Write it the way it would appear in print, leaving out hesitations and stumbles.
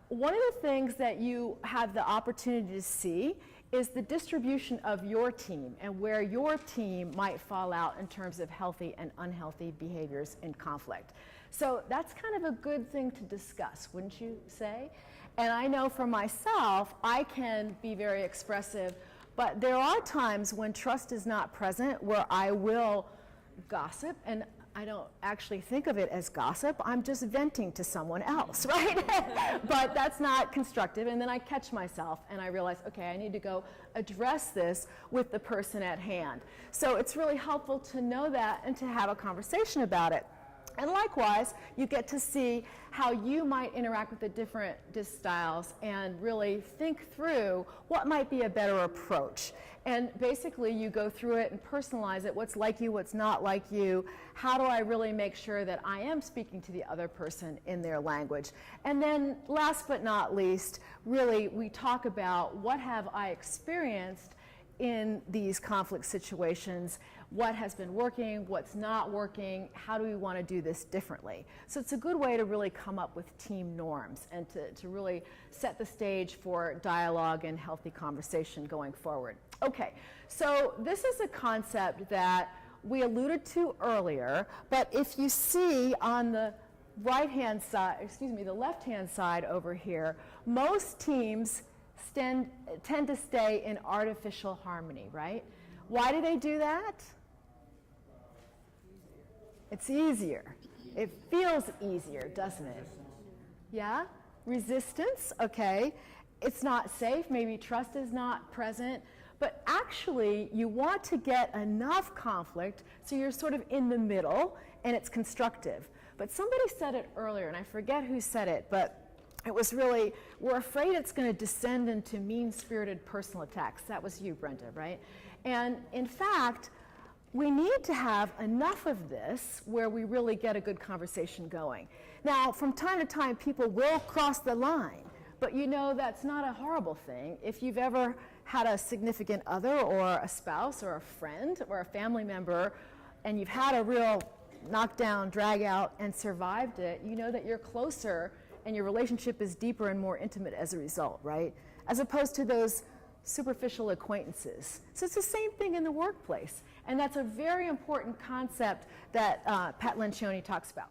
one of the things that you have the opportunity to see is the distribution of your team and where your team might fall out in terms of healthy and unhealthy behaviors in conflict. So that's kind of a good thing to discuss, wouldn't you say? And I know for myself, I can be very expressive, but there are times when trust is not present where I will gossip, and I don't actually think of it as gossip. I'm just venting to someone else, right? But that's not constructive, and then I catch myself and I realize, okay, I need to go address this with the person at hand. So it's really helpful to know that and to have a conversation about it. And likewise, you get to see how you might interact with the different DISC styles and really think through what might be a better approach. And basically, you go through it and personalize it, what's like you, what's not like you, how do I really make sure that I am speaking to the other person in their language. And then last but not least, really, we talk about what have I experienced in these conflict situations, what has been working, what's not working, how do we want to do this differently. So it's a good way to really come up with team norms and to really set the stage for dialogue and healthy conversation going forward. Okay, so this is a concept that we alluded to earlier, but if you see on the right-hand side, excuse me, the left-hand side over here, most teams tend to stay in artificial harmony, right? Why do they do that? It's easier. It feels easier, doesn't it? Yeah? Resistance, okay. It's not safe, maybe trust is not present, but actually you want to get enough conflict so you're sort of in the middle and it's constructive. But somebody said it earlier, and I forget who said it, but it was really, we're afraid it's going to descend into mean-spirited personal attacks. That was you, Brenda, right? And in fact, we need to have enough of this where we really get a good conversation going. Now, from time to time, people will cross the line, but you know that's not a horrible thing. If you've ever had a significant other or a spouse or a friend or a family member, and you've had a real knockdown, drag out, and survived it, you know that you're closer and your relationship is deeper and more intimate as a result, right? As opposed to those superficial acquaintances. So it's the same thing in the workplace. And that's a very important concept that Pat Lencioni talks about.